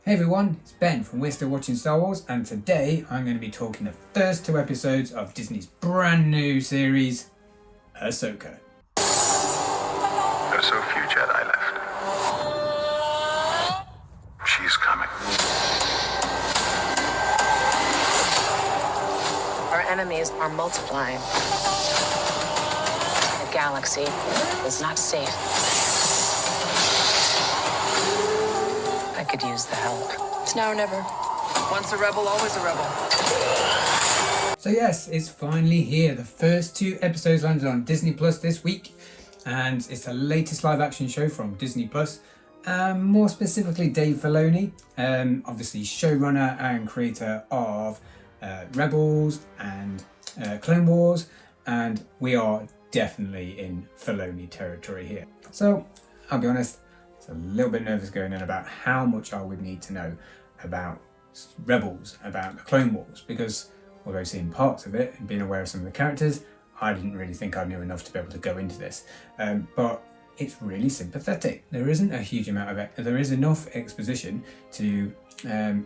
Hey everyone, it's Ben from We're Still Watching Star Wars, and today I'm going to be talking the first two episodes of Disney's brand new series, Ahsoka. There's so few Jedi left. She's coming. Our enemies are multiplying. The galaxy is not safe. I could use the help. It's now or never. Once a rebel, always a rebel. So yes, it's finally here. The first two episodes landed on Disney Plus this week, and it's the latest live action show from Disney Plus. More specifically, Dave Filoni, obviously showrunner and creator of Rebels and Clone Wars, and we are definitely in Filoni territory here. So I'll be honest, it's a little bit nervous going in about how much I would need to know about Rebels, about the Clone Wars, because although seeing parts of it and being aware of some of the characters, I didn't really think I knew enough to be able to go into this. But it's really sympathetic. There isn't a huge amount of it. There is enough exposition to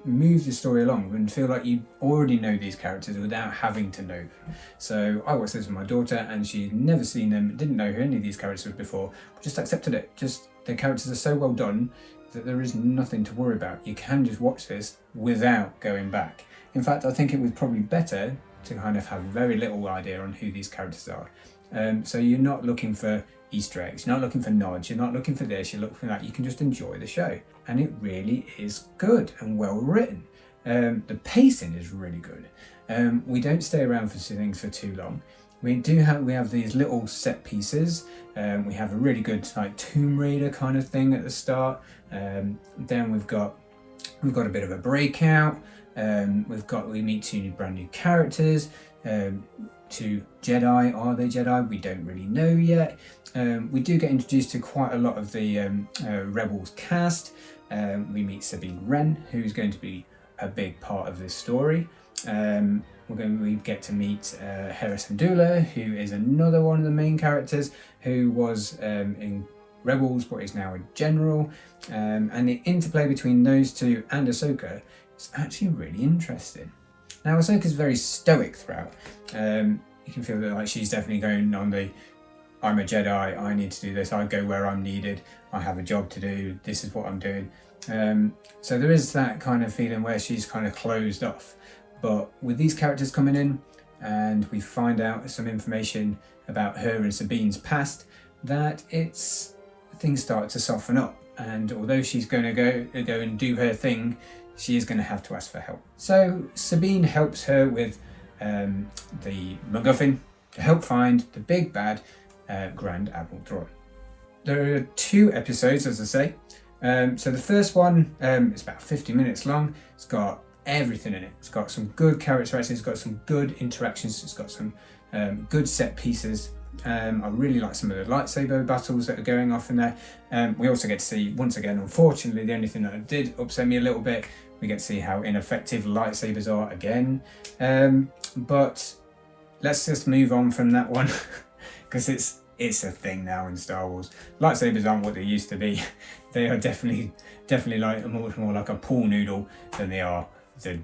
move the story along and feel like you already know these characters without having to know them. So I watched this with my daughter, and she had never seen them, didn't know who any of these characters were before, but just accepted it. Just the characters are so well done that there is nothing to worry about. You can just watch this without going back. In fact, I think it was probably better to kind of have very little idea on who these characters are. So you're not looking for Easter eggs, you're not looking for nods, you're not looking for this, you're looking for that. You can just enjoy the show, and it really is good and well written. The pacing is really good. We don't stay around for things for too long. We have these little set pieces. We have a really good like Tomb Raider kind of thing at the start. Then we've got a bit of a breakout. We meet two brand new characters. Two Jedi. Are they Jedi? We don't really know yet. We do get introduced to quite a lot of the Rebels cast. We meet Sabine Wren, who's going to be a big part of this story. We get to meet Harrison Dula, who is another one of the main characters, who was in Rebels but is now a general. And the interplay between those two and Ahsoka is actually really interesting. Now, Ahsoka's very stoic throughout. You can feel that like she's definitely going on the I'm a Jedi, I need to do this, I go where I'm needed, I have a job to do, this is what I'm doing. So there is that kind of feeling where she's kind of closed off. But with these characters coming in, and we find out some information about her and Sabine's past, that things start to soften up. And although she's going to go and do her thing, she is going to have to ask for help. So Sabine helps her with the MacGuffin to help find the big bad Grand Admiral Thrawn. There are two episodes, as I say. So the first one is about 50 minutes long. It's got everything in it. It's got some good character actions, it's got some good interactions, it's got some good set pieces. I really like some of the lightsaber battles that are going off in there. We also get to see, once again, unfortunately, the only thing that did upset me a little bit, we get to see how ineffective lightsabers are again. But let's just move on from that one, because it's a thing now in Star Wars. Lightsabers aren't what they used to be. They are definitely like much more like a pool noodle than they are the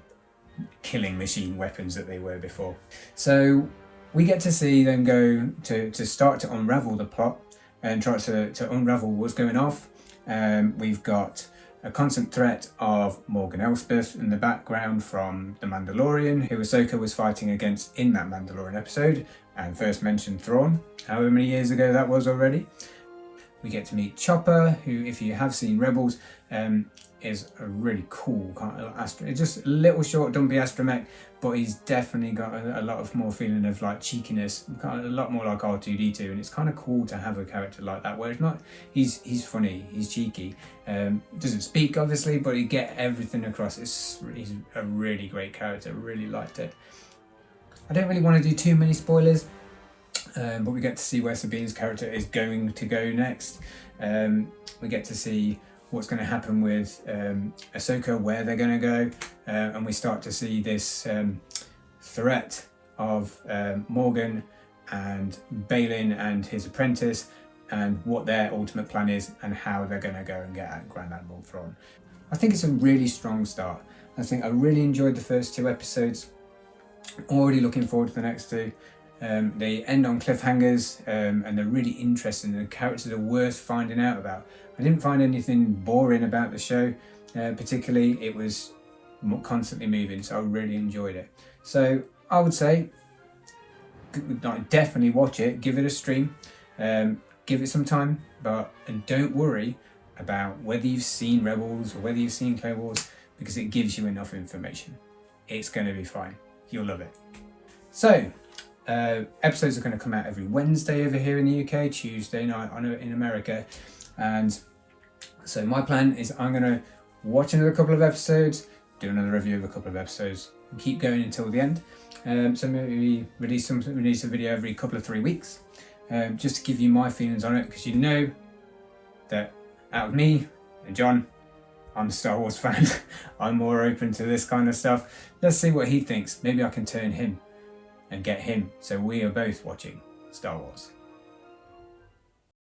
killing machine weapons that they were before. So we get to see them go to start to unravel the plot and try to unravel what's going off. We've got a constant threat of Morgan Elsbeth in the background from The Mandalorian, who Ahsoka was fighting against in that Mandalorian episode, and first mentioned Thrawn, however many years ago that was already. We get to meet Chopper, who, if you have seen Rebels, is a really cool kind of just a little short, dumpy astromech, but he's definitely got a lot of more feeling of like cheekiness, kind of a lot more like R2-D2, and it's kind of cool to have a character like that, where it's not, he's funny, he's cheeky, doesn't speak obviously, but he get everything across. He's a really great character, really liked it. I don't really want to do too many spoilers, but we get to see where Sabine's character is going to go next. We get to see what's going to happen with Ahsoka, where they're going to go, and we start to see this threat of Morgan and Balin and his apprentice, and what their ultimate plan is and how they're going to go and get at Grand Admiral Thrawn. I think it's a really strong start. I think I really enjoyed the first 2 episodes. Already looking forward to the next 2. They end on cliffhangers, and they're really interesting. The characters are worth finding out about. I didn't find anything boring about the show, particularly. It was constantly moving, so I really enjoyed it. So I would say definitely watch it, give it a stream, give it some time, and don't worry about whether you've seen Rebels or whether you've seen Clone Wars, because it gives you enough information. It's going to be fine. You'll love it. So episodes are going to come out every Wednesday over here in the UK, Tuesday night in America, and so my plan is I'm going to watch another couple of episodes, do another review of a couple of episodes, and keep going until the end. So maybe release a video every couple of 3 weeks, just to give you my feelings on it, because you know that out of me and John, I'm a Star Wars fan. I'm more open to this kind of stuff. Let's see what he thinks. Maybe I can turn him and get him, so we are both watching Star Wars.